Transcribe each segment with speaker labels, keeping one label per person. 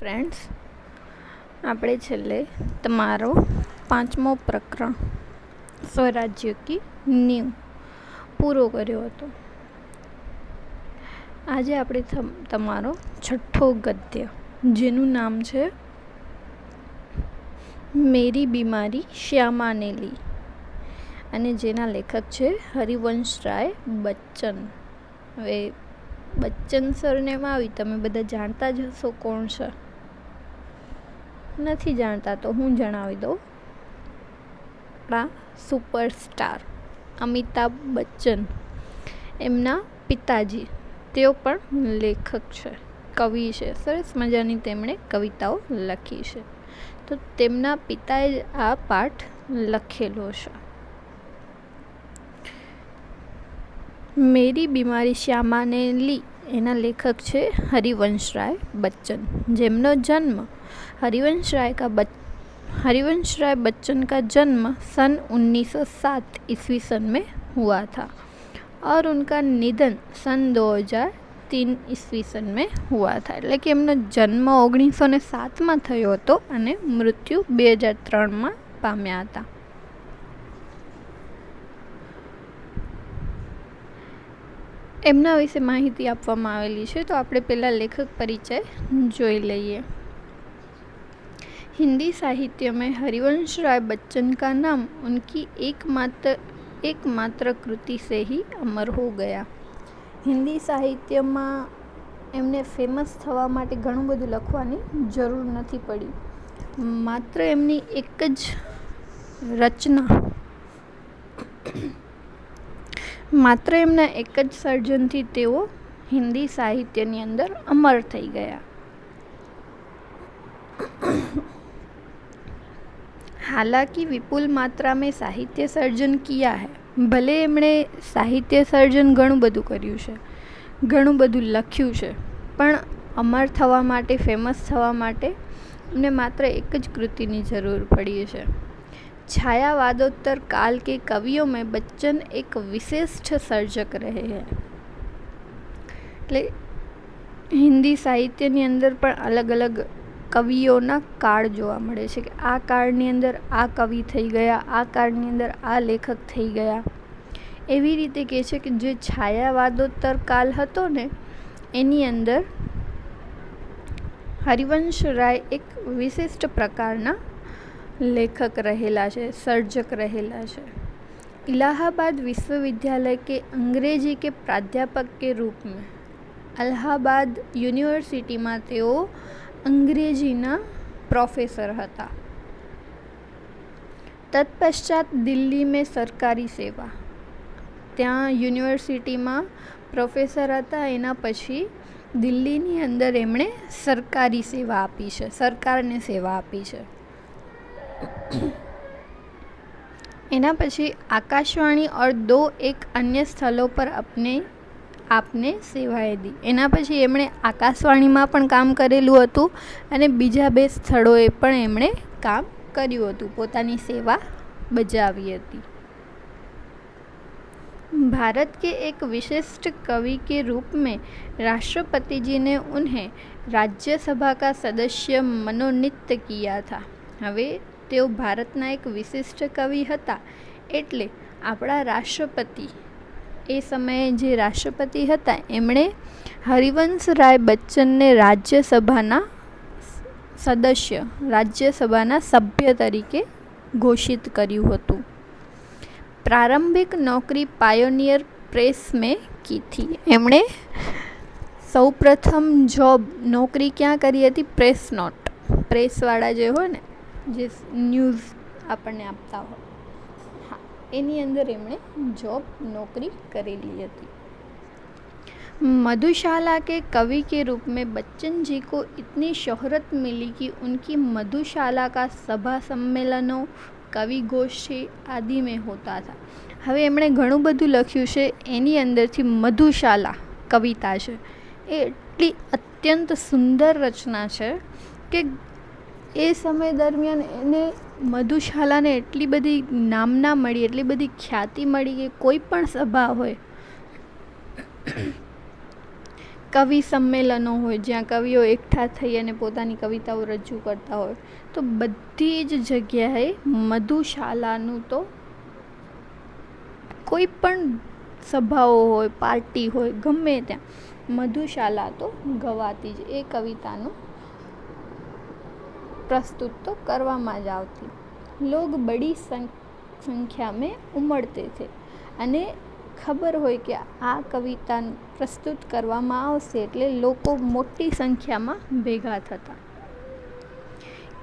Speaker 1: Friends, આપણે છેલ્લે તમારો 5મો પ્રકરણ સ્વરાજ્ય કી નીંવ પૂરો કર્યો હતો. આજે આપણે તમારો 6ઠ્ઠો ગદ્ય, જેનું નામ છે મેરી બીમારી શ્યામા ને લી, અને જેના લેખક છે હરિવંશરાય બચ્ચન. હવે બચ્ચન સરનેમ આવી તમે બધા જાણતા જ હશો કોણ છે. નથી જાણતા તો હું જણાવી દઉં. આપણા સુપરસ્ટાર અમિતાભ બચ્ચન, એમના પિતાજી, તેઓ પણ લેખક છે, કવિ છે. સરસ મજાની તેમણે કવિતાઓ લખી છે. તો તેમના પિતાએ આ પાઠ લખેલો છે. મેરી બીમારી શ્યામા ને લી એના લેખક છે હરિવંશરાય બચ્ચન, જેમનો जन्म हरिवंशराय बच्चन का जन्म सन 1907 ईस्वी सन में हुआ था और उनका निधन सन 2003 ईस्वी सन में हुआ था. એટલે કે એમનો જન્મ 1907 માં થયો હતો અને મૃત્યુ 2003 માં પામ્યા હતા. એમના વિશે માહિતી આપવામાં આવેલી છે. તો આપણે પહેલાં લેખક પરિચય જોઈ લઈએ. हिंदी साहित्य में हरिवंश राय बच्चन का नाम उनकी एकमात्र कृति से ही अमर हो गया. हिंदी साहित्यમાં એમને ફેમસ થવા માટે ઘણું બધું લખવાની જરૂર નથી પડી. માત્ર એમની એક જ રચના, માત્ર એમના એક જ સર્જનથી તેઓ હિન્દી સાહિત્યની અંદર અમર થઈ ગયા. हालांकि विपुल मात्रा में साहित्य सर्जन किया है. भले एमणे साहित्य सर्जन घणું બધું કર્યું છે, ઘણું બધું લખ્યું છે, પણ અમર થવા માટે, ફેમસ થવા માટે એમને માત્ર એક જ કૃતિની જરૂર પડી છે. छायावादोत्तर काल के कवियों में बच्चन एक विशिष्ट सर्जक रहे हैं. એટલે હિન્દી સાહિત્યની અંદર પણ અલગ અલગ કવિઓના કાળ જોવા મળે છે કે આ કાળની અંદર આ કવિ થઈ ગયા, આ કાળની અંદર આ લેખક થઈ ગયા. એવી રીતે કહે છે કે જે છાયાવાદોત્તર કાળ હતો ને, એની અંદર હરિવંશ રાય એક વિશિષ્ટ પ્રકારના लेखक रहेला છે, सर्जक रहेला છે. इलाहाबाद विश्वविद्यालय के अंग्रेजी के प्राध्यापक के रूप में अलाहाबाद यूनिवर्सिटी में तेओ अंग्रेजीना प्रोफेसर हता. तत्पश्चात दिल्ली में सरकारी सेवा, त्या यूनिवर्सिटी में प्रोफेसर हता. एना पछी दिल्लीनी अंदर एमणे सरकारी सेवा आपी छे, सरकारने सेवा आपी छे. एना पछी आकाशवाणी और 2 एक अन्य स्थलों पर आपने सेवाएं दी. एना पछी एमणे आकाशवाणीमां पण काम करेलुं हतुं अने बीजा 2 स्थळोए पण एमणे काम कर्युं हतुं, पोतानी सेवा बजावी हती. भारत के एक विशिष्ट कवि के रूप में राष्ट्रपति जी ने उन्हें राज्यसभा का सदस्य मनोनीत किया था. हवे તેઓ ભારતના એક વિશિષ્ટ કવિ હતા, એટલે આપણા રાષ્ટ્રપતિ, એ સમયે જે રાષ્ટ્રપતિ હતા, એમણે હરિવંશ રાય બચ્ચનને રાજ્યસભાના સદસ્ય, રાજ્યસભાના સભ્ય તરીકે ઘોષિત કર્યું હતું. प्रारंभिक नौकरी पायोनियर प्रेस में की थी. એમણે સૌપ્રથમ નોકરી ક્યાં કરી હતી? પ્રેસ નોટ, પ્રેસવાળા જે હોય ને, જે ન્યૂઝ આપણને આપતા હોય, હા, એની અંદર એમણે નौकरी करेली थी. मधुशाला के कवि के रूप में बच्चन जी को इतनी शोहरत मिली कि उनकी मधुशाला का सभा सम्मेलनों, कवि गोष्ठी आदि में होता था. હવે એમણે ઘણું બધું લખ્યું છે, એની અંદરથી મધુશાલા કવિતા છે, એ એટલી અત્યંત સુંદર રચના છે કે એ સમય દરમિયાન એને મધુશાલાને એટલી બધી નામના મળી, એટલી બધી ખ્યાતિ મળી કે કોઈ પણ સભા હોય કવિ સંમેલનો હોય જ્યાં કવિઓ એકઠા થઈ અને પોતાની કવિતાઓ રજૂ કરતા હોય, તો બધી જ જગ્યાએ મધુશાલાનું તો કોઈ પણ સભાઓ હોય, પાર્ટી હોય, ગમે ત્યાં મધુશાલા તો ગવાતી જ, એ કવિતાનું प्रस्तुत तो કરવામાં જ આવતી. लोग बड़ी संख्या में उमड़ते थे અને ખબર હોય કે આ કવિતા પ્રસ્તુત કરવામાં આવશે એટલે લોકો મોટી સંખ્યામાં ભેગા થતા.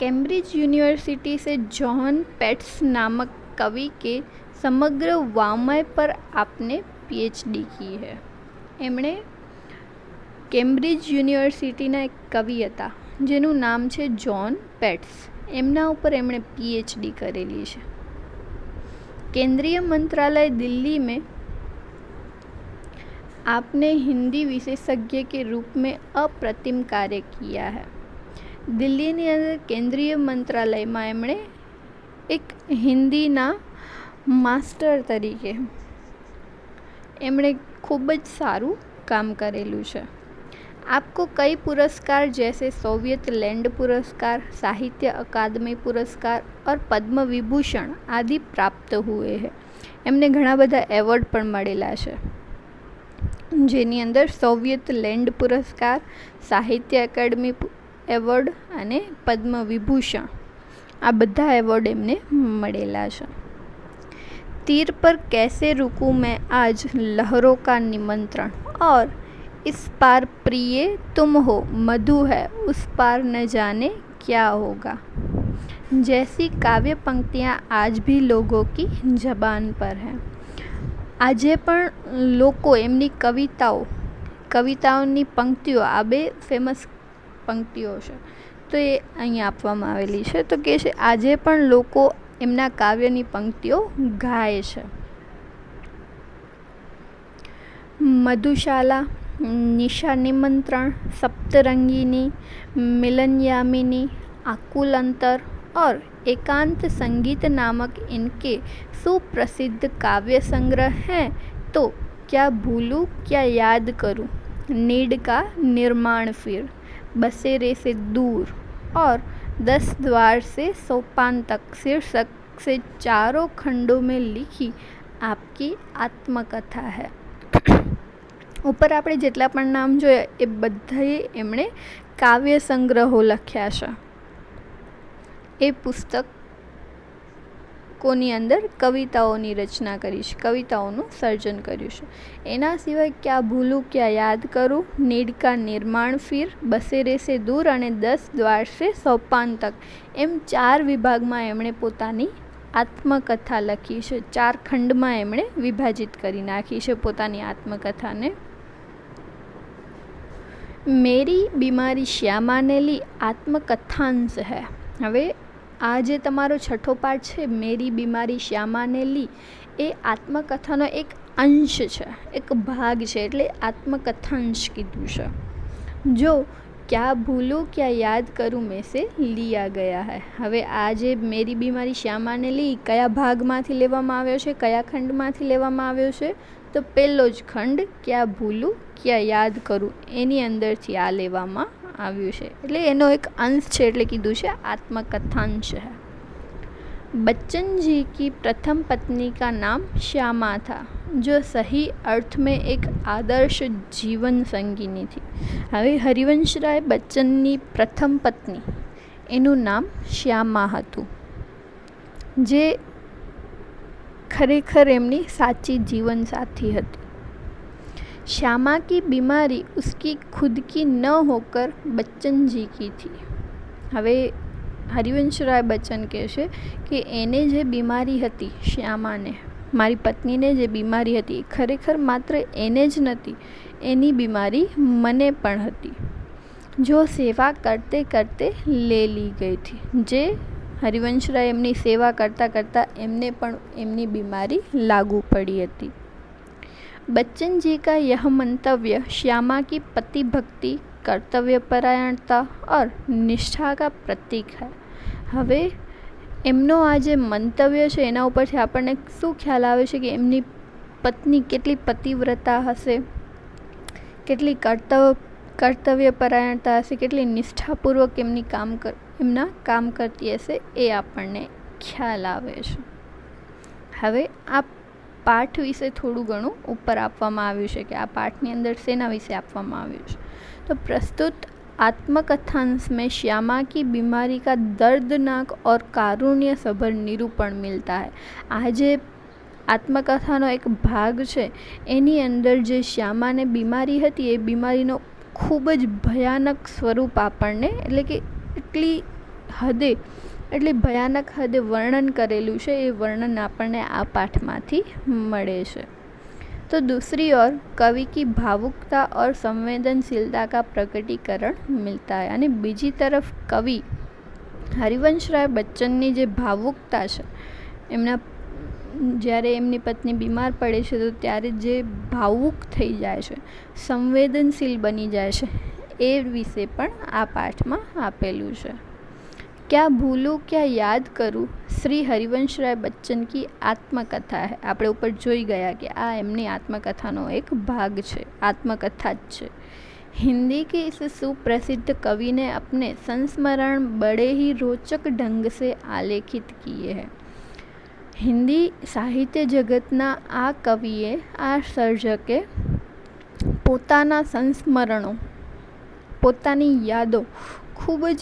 Speaker 1: कैम्ब्रिज यूनिवर्सिटी से जॉन पेट्स नामक कवि के समग्र वाङ्मय पर आपने पीएचडी की है. એમણે કેમ્બ્રિજ યુનિવર્સિટીના એક કવિ હતા જેનું નામ છે જ્હોન પેટ્સ. એમના ઉપર એમણે પીએચડી કરેલી છે. केंद्रीय मंत्रालय दिल्ली में आपने हिंदी विशेषज्ञ के रूप में अप्रतिम कार्य किया है. દિલ્હીની અંદર કેન્દ્રીય મંત્રાલયમાં એમણે એક હિન્દીના માસ્ટર તરીકે એમણે ખૂબ જ સારું કામ કરેલું છે. आपको कई पुरस्कार जैसे सोवियत लैंड पुरस्कार, साहित्य अकादमी पुरस्कार और पद्म विभूषण आदि प्राप्त हुए हैं. એમને ઘણા બધા એવોર્ડ પણ મળેલા છે, જેની અંદર સોવિયત લેન્ડ પુરસ્કાર, સાહિત્ય એકેડમી એવોર્ડ અને પદ્મ વિભૂષણ આ બધા એવોર્ડ એમને મળેલા છે. तीर पर कैसे रुकूं मैं आज लहरों का निमंत्रण और इस पार प्रिय तुम हो मधु है उस पार न जाने क्या होगा जैसी काव्य पंक्तियाँ आज भी लोगों की जबान पर हैं. આજે પણ લોકો એમની કવિતાઓની પંક્તિઓ, આ બે ફેમસ પંક્તિઓ છે તો એ અહીં આપવામાં આવેલી છે. તો કે છે આજે પણ લોકો એમના કાવ્યની પંક્તિઓ ગાય છે. મધુશાલા, निशा निमंत्रण, सप्तरंगिनी, मिलन यामिनी, आकुल अंतर और एकांत संगीत नामक इनके सुप्रसिद्ध काव्य संग्रह हैं. तो क्या भूलूं क्या याद करूं, नीड का निर्माण फिर, बसेरे से दूर और 10 द्वार से सोपान तक शीर्षक से 4 खंडों में लिखी आपकी आत्मकथा है. ઉપર આપણે જેટલા પણ નામ જોયા એ બધાએ એમણે કાવ્ય સંગ્રહો લખ્યા છે. એ પુસ્તકોની અંદર કવિતાઓની રચના કરી છે, કવિતાઓનું સર્જન કર્યું છે. એના સિવાય ક્યાં ભૂલું ક્યાં યાદ કરું, નીડ કા નિર્માણ ફીર, બસેરે સે દૂર અને 10 દ્વાર સે સોપાન તક એમ 4 વિભાગમાં એમણે પોતાની આત્મકથા લખી છે. 4 ખંડમાં એમણે વિભાજિત કરી નાખી છે પોતાની આત્મકથાને. मेरी बीमारी श्यामा ने ली आत्मकथांश है. હવે આ જે તમારો છઠ્ઠો પાઠ છે મેરી બીમારી શ્યામાને લી, એ આત્મકથાનો એક અંશ છે, એક ભાગ છે, એટલે આત્મકથાંશ કીધું છે. જો क्या भूलूं क्या याद करूं में से लिया गया है. હવે આ જે મેરી બીમારી શ્યામાને લી કયા ભાગમાંથી લેવામાં આવ્યો છે, કયા ખંડમાંથી લેવામાં આવ્યો છે? તો પહેલો જ ખંડ ક્યાં ભૂલું ક્યાં યાદ કરું એની અંદરથી આ લેવામાં આવ્યું છે, એટલે એનો એક અંશ છે, એટલે કીધું છે आत्मकथांश है. बच्चन जी की प्रथम पत्नी का नाम श्यामा था जो सही अर्थ में एक आदर्श जीवन संगिनी थी. હવે હરિવંશરાય બચ્ચનની પ્રથમ પત્ની એનું નામ શ્યામા હતું, જે ખરેખર એમની સાચી જીવન साथी હતી. श्यामा की बीमारी उसकी खुद की न होकर बच्चन जी की थी. હવે હરિવંશરાય બચ્ચન કહે છે કે એને જે બીમારી હતી, શ્યામાને, મારી પત્નીને જે બીમારી હતી, ખરેખર માત્ર એને જ નથી, એની બીમારી મને પણ હતી. જો સેવા કરતે કરતે લે લી ગઈ थी. જે હરિવંશરાય એમની સેવા કરતાં કરતાં એમને પણ એમની બીમારી લાગુ પડી હતી. बच्चन जी का यह मंतव्य श्यामा की पति भक्ति, कर्तव्यपरायणता और निष्ठा का प्रतीक है. હવે એમનો આ જે મંતવ્ય છે એના ઉપરથી આપણને શું ખ્યાલ આવે છે કે એમની પત્ની કેટલી પતિવ્રતા હશે, કેટલી કર્તવ્યપરાયણતા હશે, કેટલી નિષ્ઠાપૂર્વક એમના કામ કરતી હશે, એ આપણને ખ્યાલ આવે છે. હવે આ પાઠ વિશે થોડું ઘણું ઉપર આપવામાં આવ્યું છે કે આ પાઠની અંદર શેના વિશે આપવામાં આવ્યું છે. તો પ્રસ્તુત आत्मकथांश में श्यामा की बीमारी का दर्दनाक और कारुण्य सभर निरूपण मिलता है. આ જે આત્મકથાનો એક ભાગ છે એની અંદર જે શ્યામાને બીમારી હતી એ બીમારીનો ખૂબ જ ભયાનક સ્વરૂપ આપણને એટલી ભયાનક હદે વર્ણન કરેલું છે. એ વર્ણન આપણને આ પાઠમાંથી મળે છે. तो दूसरी ओर कवि की भावुकता और संवेदनशीलता का प्रकटीकरण मिलता है. અને બીજી તરફ કવિ હરિવંશરાય બચ્ચનની જે ભાવુકતા છે, જ્યારે એમની પત્ની બીમાર પડે છે તો ત્યારે જે ભાવુક થઈ જાય છે, સંવેદનશીલ બની જાય છે, એ વિશે પણ આ પાઠમાં આપેલું છે. क्या भूलूं क्या याद करूं श्री हरिवंशराय बच्चन की आत्मकथा है. આપણે ઉપર જોઈ ગયા કે આ એમની આત્મકથાનો એક ભાગ છે, આત્મકથા જ છે. हिंदी के इस सुप्रसिद्ध कवि ने अपने संस्मरण बड़े ही रोचक ढंग से आलेखित किए हैं. હિન્દી સાહિત્ય જગતના આ કવિએ, આ સર્જકે પોતાના સંસ્મરણો, પોતાની યાદો ખૂબ જ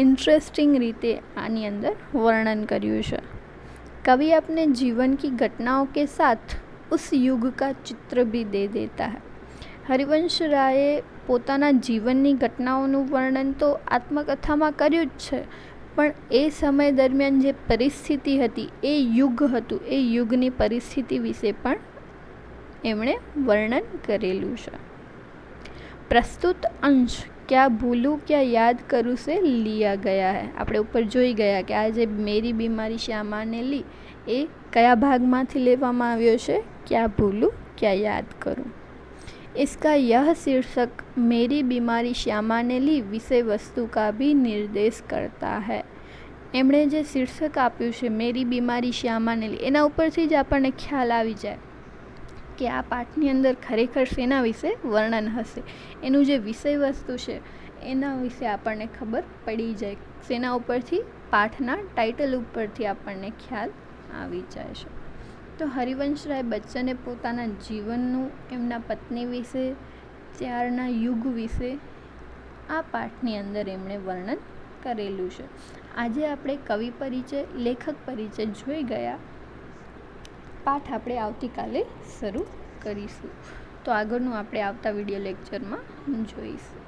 Speaker 1: इंटरेस्टिंग रीते आनी अंदर वर्णन કર્યું છે. कवि अपने जीवन की घटनाओं के साथ उस युग का चित्र भी दे देता है. हरिवंश राये પોતાના જીવનની ઘટનાઓનું વર્ણન તો આત્મકથામાં કર્યું જ છે, પણ એ સમય દરમિયાન જે પરિસ્થિતિ હતી, એ યુગ હતું, એ યુગની પરિસ્થિતિ વિશે પણ એમણે વર્ણન કરેલું છે. પ્રસ્તુત અંશ क्या भूलूं क्या याद करूं से लिया गया है. આપણે ઉપર જોઈ ગયા કે આ જે મેરી બીમારી શ્યામાને લી એ કયા ભાગમાંથી લેવામાં આવ્યો છે? क्या भूलूं क्या याद करूं. इसका यह शीर्षक मेरी बीमारी श्यामाने ली विषय वस्तु का भी निर्देश करता है. એમણે જે શીર્ષક આપ્યું છે મેરી બીમારી શ્યામાને લી, એના ઉપરથી જ આપણને ખ્યાલ આવી જાય કે આ પાઠની અંદર ખરેખર શેના વિશે વર્ણન હશે. એનું જે વિષય વસ્તુ છે એના વિશે આપણને ખબર પડી જાય. શેના ઉપરથી? પાઠના ટાઇટલ ઉપરથી આપણને ખ્યાલ આવી જાય છે. તો હરિવંશરાય બચ્ચને પોતાના જીવનનું, એમના પત્ની વિશે, ત્યારના યુગ વિશે આ પાઠની અંદર એમણે વર્ણન કરેલું છે. આજે આપણે કવિ પરિચય, લેખક પરિચય જોઈ ગયા. પાઠ આપણે આવતીકાલે શરૂ કરીશું. તો આગળનું આપણે આવતા વિડીયો લેક્ચરમાં જોઈશું.